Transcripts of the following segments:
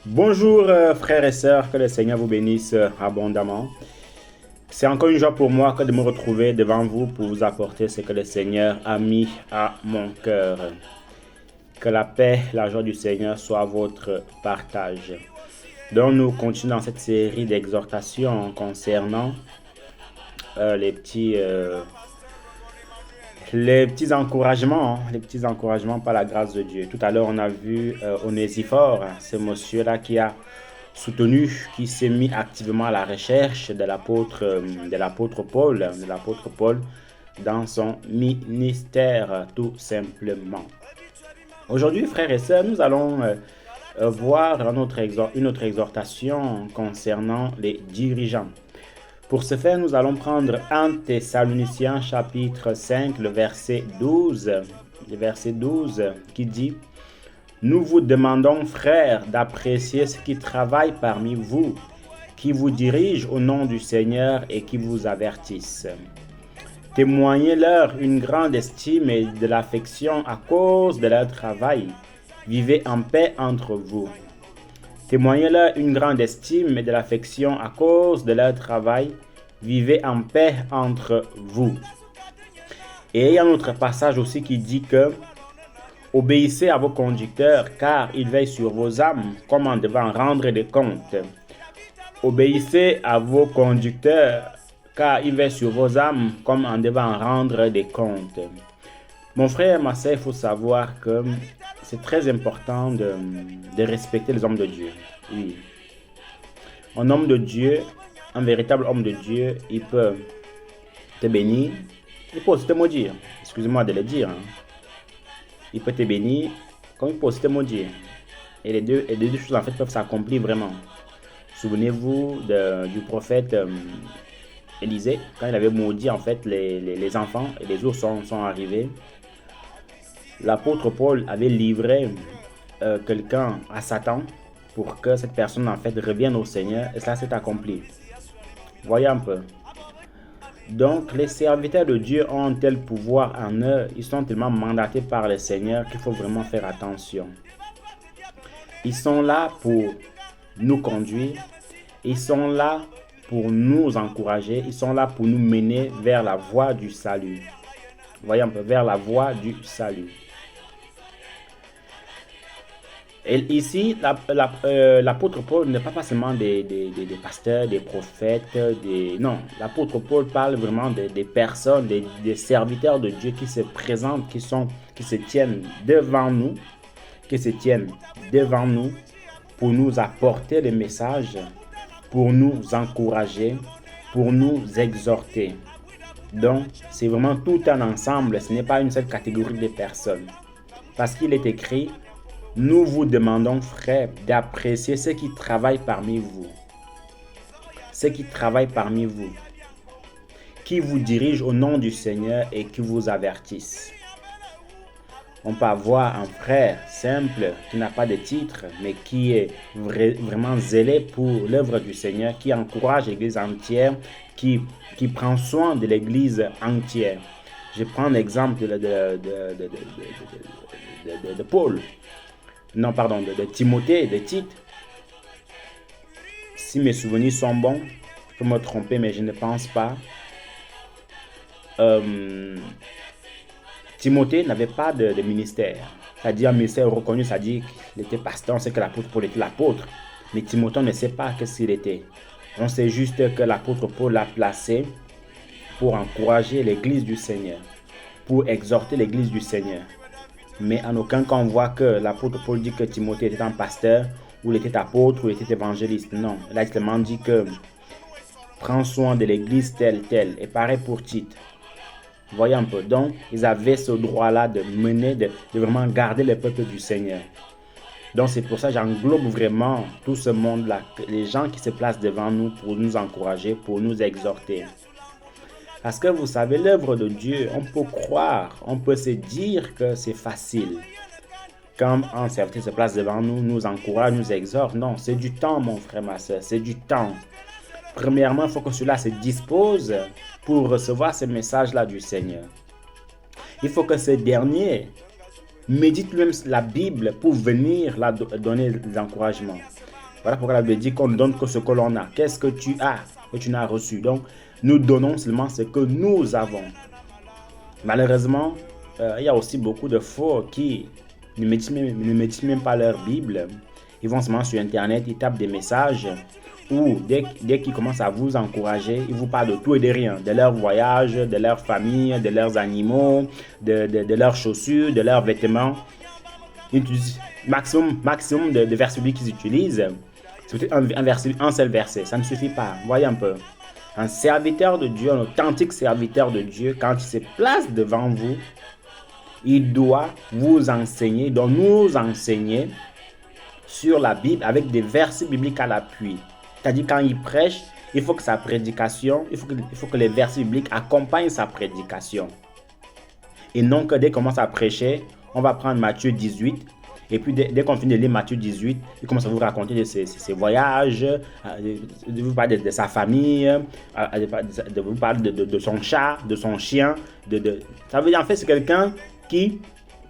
Bonjour frères et sœurs, que le Seigneur vous bénisse abondamment. C'est encore une joie pour moi que de me retrouver devant vous pour vous apporter ce que le Seigneur a mis à mon cœur. Que la paix, la joie du Seigneur soit votre partage. Donc nous continuons dans cette série d'exhortations concernant les petits encouragements par la grâce de Dieu. Tout à l'heure, on a vu Onésphore, ce monsieur-là qui a soutenu, qui s'est mis activement à la recherche de l'apôtre Paul dans son ministère, tout simplement. Aujourd'hui, frères et sœurs, nous allons voir une autre exhortation concernant les dirigeants. Pour ce faire, nous allons prendre 1 Thessaloniciens chapitre 5, le verset 12 qui dit: Nous vous demandons, frères, d'apprécier ceux qui travaillent parmi vous, qui vous dirigent au nom du Seigneur et qui vous avertissent. Témoignez-leur une grande estime et de l'affection à cause de leur travail. Vivez en paix entre vous. Témoignez-leur une grande estime et de l'affection à cause de leur travail. Vivez en paix entre vous. Et il y a un autre passage aussi qui dit que obéissez à vos conducteurs car ils veillent sur vos âmes comme en devant rendre des comptes. Obéissez à vos conducteurs car ils veillent sur vos âmes comme en devant rendre des comptes. Mon frère, ma sœur, il faut savoir que c'est très important de respecter les hommes de Dieu. Oui. Un homme de Dieu, un véritable homme de Dieu, il peut te bénir, il peut aussi te maudire. Excusez-moi de le dire. Il peut te bénir, comme il peut aussi te maudire. Et les deux choses en fait peuvent s'accomplir vraiment. Souvenez-vous du prophète Élisée, quand il avait maudit en fait les enfants et les ours sont arrivés. L'apôtre Paul avait livré quelqu'un à Satan pour que cette personne en fait revienne au Seigneur, et cela s'est accompli. Voyez un peu. Donc les serviteurs de Dieu ont un tel pouvoir en eux, ils sont tellement mandatés par le Seigneur qu'il faut vraiment faire attention. Ils sont là pour nous conduire, ils sont là pour nous encourager, ils sont là pour nous mener vers la voie du salut. Voyez un peu, vers la voie du salut. Et ici, l'apôtre Paul n'est pas seulement des pasteurs, des prophètes, non, l'apôtre Paul parle vraiment des personnes, des serviteurs de Dieu qui se présentent, qui se tiennent devant nous, pour nous apporter les messages, pour nous encourager, pour nous exhorter. Donc, c'est vraiment tout un ensemble, ce n'est pas une seule catégorie de personnes. Parce qu'il est écrit: nous vous demandons, frères, d'apprécier ceux qui travaillent parmi vous. Ceux qui travaillent parmi vous, qui vous dirigent au nom du Seigneur et qui vous avertissent. On peut avoir un frère simple qui n'a pas de titre, mais qui est vraiment zélé pour l'œuvre du Seigneur, qui encourage l'église entière, qui prend soin de l'église entière. Je prends l'exemple de Paul. Non, pardon, de Timothée, de Tite. Si mes souvenirs sont bons, je peux me tromper, mais je ne pense pas. Timothée n'avait pas de ministère. C'est-à-dire un ministère reconnu, c'est-à-dire qu'il était pasteur, on sait que l'apôtre Paul était l'apôtre. Mais Timothée, on ne sait pas qu'est-ce qu'il était. On sait juste que l'apôtre Paul l'a placé pour encourager l'église du Seigneur, pour exhorter l'église du Seigneur. Mais en aucun cas on voit que l'apôtre Paul dit que Timothée était un pasteur, ou il était apôtre, ou il était évangéliste. Non, là il seulement dit que prends soin de l'église telle. Et pareil pour Tite. Voyez un peu. Donc, ils avaient ce droit-là de mener, de vraiment garder le peuple du Seigneur. Donc, c'est pour ça que j'englobe vraiment tout ce monde-là, les gens qui se placent devant nous pour nous encourager, pour nous exhorter. Parce que vous savez, l'œuvre de Dieu, on peut croire, on peut se dire que c'est facile. Quand un serviteur se place devant nous, nous encourage, nous exhorte. Non, c'est du temps, mon frère, ma soeur, c'est du temps. Premièrement, il faut que cela se dispose pour recevoir ce message-là du Seigneur. Il faut que ce dernier médite lui-même la Bible pour venir donner des encouragements. Voilà pourquoi la Bible dit qu'on ne donne que ce que l'on a. Qu'est-ce que tu as, que tu n'as reçu? Donc, nous donnons seulement ce que nous avons. Malheureusement, il y a aussi beaucoup de faux qui ne méditent même pas leur Bible. Ils vont seulement sur Internet, ils tapent des messages où dès qu'ils commencent à vous encourager, ils vous parlent de tout et de rien, de leur voyage, de leur famille, de leurs animaux, de leurs chaussures, de leurs vêtements. Ils utilisent maximum de versets bibliques qu'ils utilisent. C'est peut-être un seul verset, ça ne suffit pas. Voyez un peu. Un serviteur de Dieu, un authentique serviteur de Dieu, quand il se place devant vous, il doit vous enseigner, il doit nous enseigner sur la Bible avec des versets bibliques à l'appui. C'est-à-dire quand il prêche, il faut que sa prédication, il faut que les versets bibliques accompagnent sa prédication. Et non que dès qu'on commence à prêcher, on va prendre Matthieu 18, et puis dès qu'on finit de lire Matthieu 18, il commence à vous raconter de ses voyages, de vous parler de sa famille, de vous parler de son chat, de son chien. Ça veut dire en fait c'est quelqu'un qui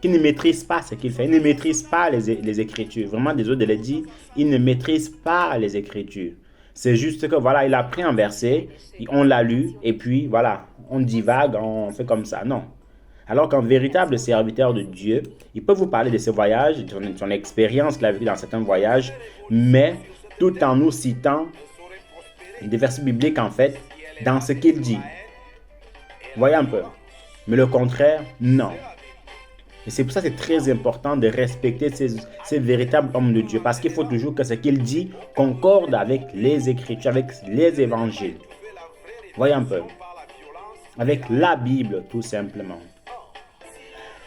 ne maîtrise pas ce qu'il fait. Il ne maîtrise pas les Écritures. Vraiment, désolé de le dire, il ne maîtrise pas les Écritures. C'est juste que voilà, il a pris un verset, on l'a lu, et puis voilà, on divague, on fait comme ça. Non. Alors qu'un véritable serviteur de Dieu, il peut vous parler de ses voyages, de son expérience qu'il a vécue dans certains voyages, mais tout en nous citant des versets bibliques, en fait, dans ce qu'il dit. Voyez un peu. Mais le contraire, non. Et c'est pour ça que c'est très important de respecter ces véritables hommes de Dieu. Parce qu'il faut toujours que ce qu'il dit concorde avec les Écritures, avec les Évangiles. Voyez un peu. Avec la Bible, tout simplement.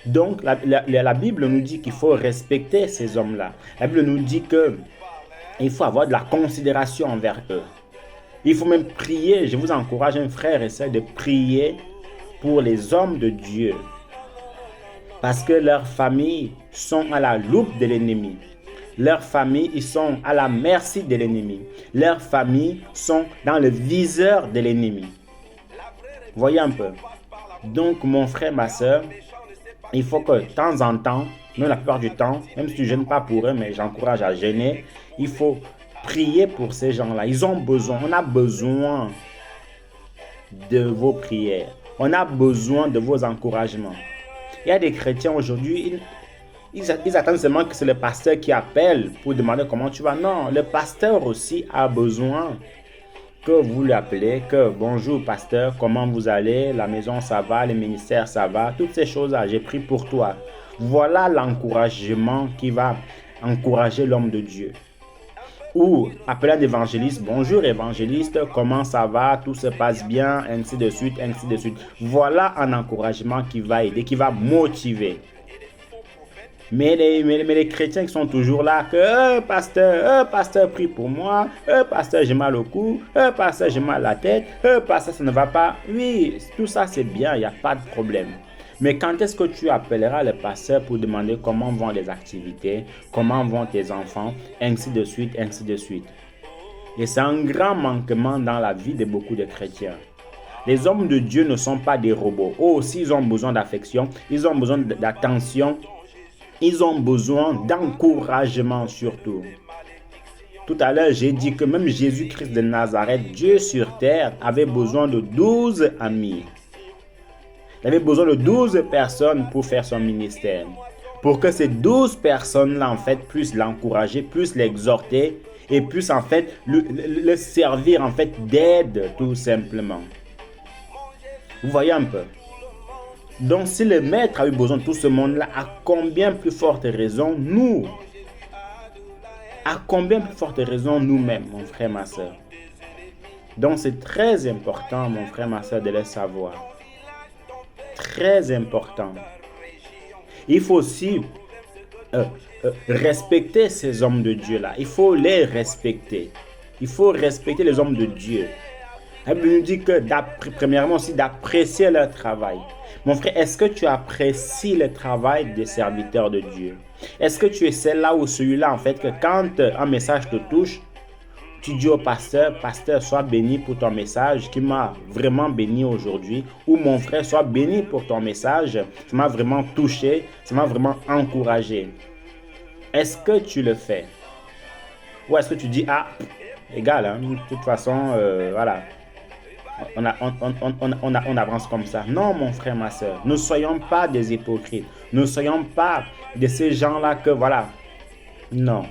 Donc, la Bible nous dit qu'il faut respecter ces hommes-là. La Bible nous dit qu'il faut avoir de la considération envers eux. Il faut même prier. Je vous encourage, un frère et sœur, de prier pour les hommes de Dieu. Parce que leurs familles sont à la loupe de l'ennemi. Leurs familles, ils sont à la merci de l'ennemi. Leurs familles sont dans le viseur de l'ennemi. Voyez un peu. Donc, mon frère, ma soeur, il faut que de temps en temps, même la plupart du temps, même si tu ne jeûnes pas pour eux, mais j'encourage à jeûner, il faut prier pour ces gens-là. Ils ont besoin, on a besoin de vos prières. On a besoin de vos encouragements. Il y a des chrétiens aujourd'hui, ils attendent seulement que c'est le pasteur qui appelle pour demander comment tu vas. Non, le pasteur aussi a besoin que vous l'appelez, que bonjour pasteur, comment vous allez, la maison ça va, le ministère ça va, toutes ces choses-là, j'ai pris pour toi. Voilà l'encouragement qui va encourager l'homme de Dieu. Ou appeler un évangéliste, bonjour évangéliste, comment ça va, tout se passe bien, ainsi de suite, ainsi de suite. Voilà un encouragement qui va aider, qui va motiver. Mais les chrétiens qui sont toujours là, que pasteur, prie pour moi, pasteur, j'ai mal au cou, pasteur, j'ai mal à la tête, pasteur, ça ne va pas. Oui, tout ça c'est bien, il n'y a pas de problème. Mais quand est-ce que tu appelleras le pasteur pour demander comment vont les activités, comment vont tes enfants, ainsi de suite, ainsi de suite. Et c'est un grand manquement dans la vie de beaucoup de chrétiens. Les hommes de Dieu ne sont pas des robots. Eux aussi, ils ont besoin d'affection, ils ont besoin d'attention, ils ont besoin d'encouragement surtout. Tout à l'heure, j'ai dit que même Jésus-Christ de Nazareth, Dieu sur terre, avait besoin de 12 amis. Il avait besoin de 12 personnes pour faire son ministère. Pour que ces 12 personnes-là, en fait, puissent l'encourager, puissent l'exhorter et puissent, en fait, le servir, en fait, d'aide, tout simplement. Vous voyez un peu? Donc, si le maître a eu besoin de tout ce monde-là, à combien plus forte raison nous? À combien plus forte raison nous-mêmes, mon frère, ma soeur? Donc, c'est très important, mon frère, ma soeur, de le savoir. Très important. Il faut aussi respecter ces hommes de Dieu-là. Il faut les respecter. Il faut respecter les hommes de Dieu. La Bible nous dit que, premièrement aussi, d'apprécier leur travail. Mon frère, est-ce que tu apprécies le travail des serviteurs de Dieu? Est-ce que tu es celle-là ou celui-là, en fait, que quand un message te touche, tu dis au pasteur, pasteur, sois béni pour ton message qui m'a vraiment béni aujourd'hui. Ou mon frère, sois béni pour ton message, ça m'a vraiment touché, ça m'a vraiment encouragé. Est-ce que tu le fais? Ou est-ce que tu dis, ah, égal, hein, de toute façon, voilà, on avance comme ça. Non, mon frère, ma soeur, ne soyons pas des hypocrites. Ne soyons pas de ces gens-là que, voilà, non.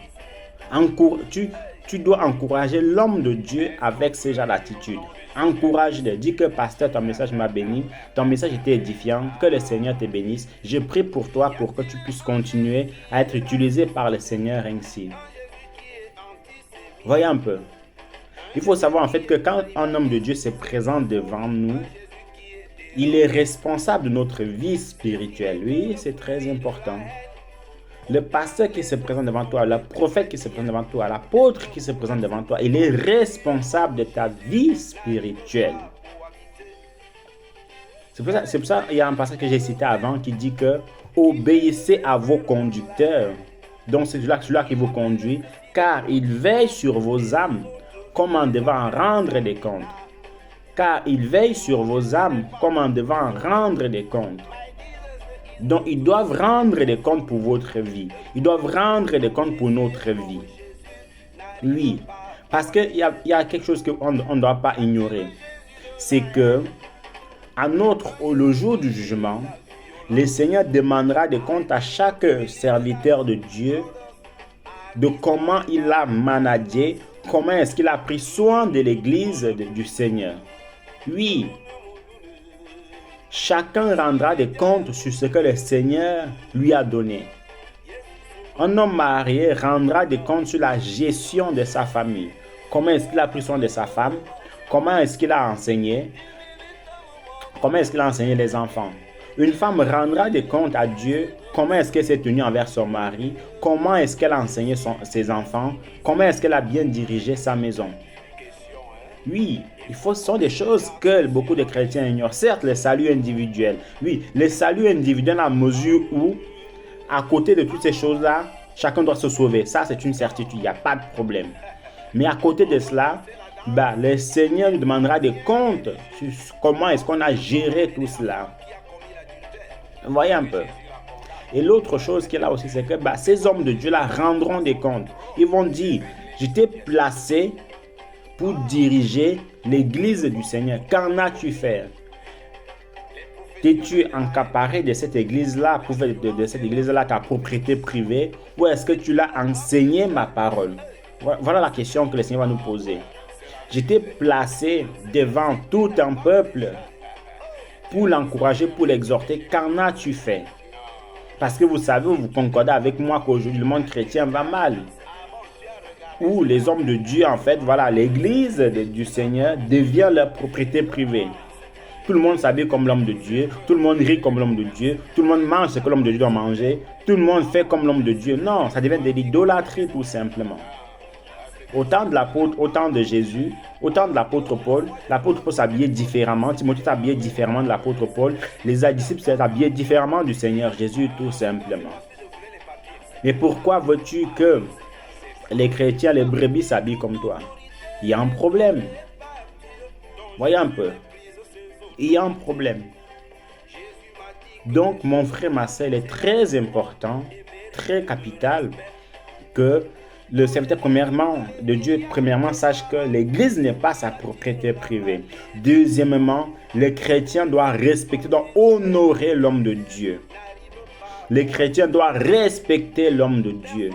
Tu dois encourager l'homme de Dieu avec ce genre d'attitude. Encourage-le. Dis que pasteur, ton message m'a béni. Ton message était édifiant. Que le Seigneur te bénisse. Je prie pour toi pour que tu puisses continuer à être utilisé par le Seigneur ainsi. Voyez un peu. Il faut savoir en fait que quand un homme de Dieu se présente devant nous, il est responsable de notre vie spirituelle. Oui, c'est très important. Le pasteur qui se présente devant toi, le prophète qui se présente devant toi, l'apôtre qui se présente devant toi, il est responsable de ta vie spirituelle. C'est pour ça il y a un passage que j'ai cité avant qui dit que obéissez à vos conducteurs. Donc c'est celui-là qui vous conduit, car il veille sur vos âmes comme en devant rendre des comptes. Car il veille sur vos âmes comme en devant rendre des comptes. Donc, ils doivent rendre des comptes pour votre vie. Ils doivent rendre des comptes pour notre vie. Oui, parce qu'il y a quelque chose qu'on ne doit pas ignorer. C'est que, le jour du jugement, le Seigneur demandera des comptes à chaque serviteur de Dieu de comment il a managé, comment est-ce qu'il a pris soin de l'église du Seigneur. Oui. Chacun rendra des comptes sur ce que le Seigneur lui a donné. Un homme marié rendra des comptes sur la gestion de sa famille. Comment est-ce qu'il a pris soin de sa femme? Comment est-ce qu'il a enseigné? Comment est-ce qu'il a enseigné les enfants? Une femme rendra des comptes à Dieu. Comment est-ce qu'elle s'est tenue envers son mari? Comment est-ce qu'elle a enseigné ses enfants? Comment est-ce qu'elle a bien dirigé sa maison? Oui, ce sont des choses que beaucoup de chrétiens ignorent. Certes, le salut individuel. Oui, le salut individuel à mesure où, à côté de toutes ces choses-là, chacun doit se sauver. Ça, c'est une certitude, il n'y a pas de problème. Mais à côté de cela, le Seigneur nous demandera des comptes sur comment est-ce qu'on a géré tout cela. Vous voyez un peu. Et l'autre chose qui est là aussi, c'est que ces hommes de Dieu-là rendront des comptes. Ils vont dire, je t'ai placé pour diriger l'église du Seigneur. Qu'en as-tu fait? T'es-tu accaparé de cette église-là, pour faire de cette église-là ta propriété privée, ou est-ce que tu l'as enseigné ma parole? Voilà la question que le Seigneur va nous poser. Je t'ai placé devant tout un peuple pour l'encourager, pour l'exhorter. Qu'en as-tu fait? Parce que vous savez, vous concordez avec moi qu'aujourd'hui le monde chrétien va mal. Où les hommes de Dieu, en fait, voilà, l'église du Seigneur devient leur propriété privée. Tout le monde s'habille comme l'homme de Dieu, tout le monde rit comme l'homme de Dieu, tout le monde mange ce que l'homme de Dieu doit manger, tout le monde fait comme l'homme de Dieu. Non, ça devient de l'idolâtrie tout simplement. Au temps de l'apôtre, au temps de Jésus, au temps de l'apôtre Paul s'habillait différemment, Timothée s'habillait différemment de l'apôtre Paul, les disciples s'habillaient différemment du Seigneur Jésus tout simplement. Mais pourquoi veux-tu que les chrétiens, les brebis s'habillent comme toi? Il y a un problème. Voyez un peu. Il y a un problème. Donc, mon frère, ma soeur, il est très important, très capital que le serviteur de Dieu, sache que l'église n'est pas sa propriété privée. Deuxièmement, le chrétien doit respecter, doit honorer l'homme de Dieu. Le chrétien doit respecter l'homme de Dieu.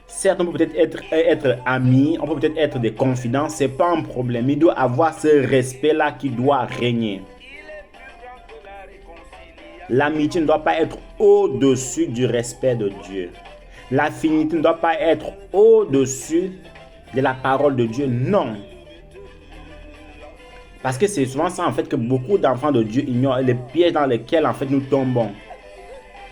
Certes, on peut peut-être être amis, on peut peut-être être des confidents, ce n'est pas un problème. Il doit avoir ce respect-là qui doit régner. L'amitié ne doit pas être au-dessus du respect de Dieu. L'affinité ne doit pas être au-dessus de la parole de Dieu. Non. Parce que c'est souvent ça en fait que beaucoup d'enfants de Dieu ignorent les pièges dans lesquels en fait nous tombons.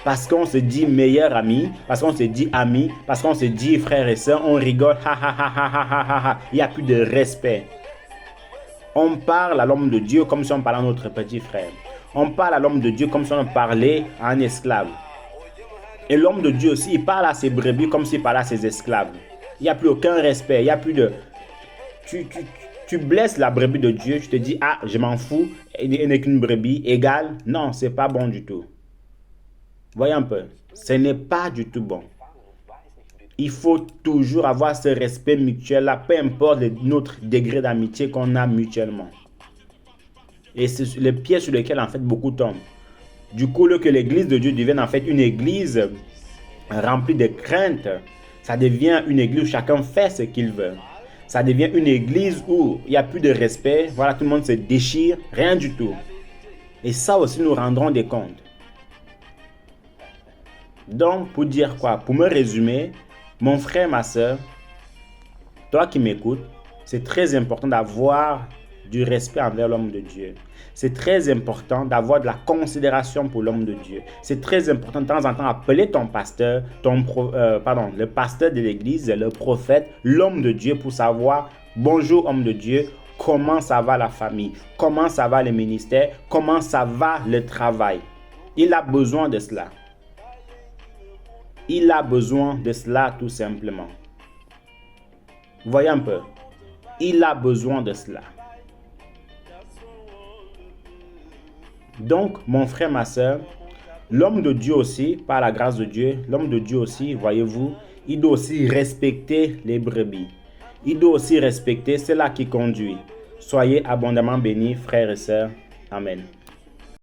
Parce qu'on se dit meilleur ami, parce qu'on se dit ami, parce qu'on se dit frère et soeur, on rigole, ha ha ha ha ha ha ha. Il n'y a plus de respect. On parle à l'homme de Dieu comme si on parlait à notre petit frère. On parle à l'homme de Dieu comme si on parlait à un esclave. Et l'homme de Dieu aussi, il parle à ses brebis comme s'il parlait à ses esclaves. Il n'y a plus aucun respect, il n'y a plus de... Tu blesses la brebis de Dieu, tu te dis, ah, je m'en fous, elle n'est qu'une brebis, égale. Non, c'est pas bon du tout. Voyez un peu, ce n'est pas du tout bon. il faut toujours avoir ce respect mutuel-là, peu importe notre degré d'amitié qu'on a mutuellement. Et c'est le piège sur lequel en fait beaucoup tombent. Du coup, que l'église de Dieu devienne en fait une église remplie de crainte, ça devient une église où chacun fait ce qu'il veut. Ça devient une église où il n'y a plus de respect, voilà, tout le monde se déchire, rien du tout. Et ça aussi, nous rendrons des comptes. Donc, pour dire quoi? Pour me résumer, mon frère, ma soeur, toi qui m'écoutes, c'est très important d'avoir du respect envers l'homme de Dieu. C'est très important d'avoir de la considération pour l'homme de Dieu. C'est très important de temps en temps appeler ton pasteur, le pasteur de l'église, le prophète, l'homme de Dieu pour savoir, bonjour homme de Dieu, comment ça va la famille, comment ça va le ministère, comment ça va le travail. Il a besoin de cela. Il a besoin de cela tout simplement. Voyez un peu. Il a besoin de cela. Donc, mon frère, ma soeur, l'homme de Dieu aussi, par la grâce de Dieu, l'homme de Dieu aussi, voyez-vous, il doit aussi respecter les brebis. Il doit aussi respecter cela qui conduit. Soyez abondamment bénis, frères et sœurs. Amen.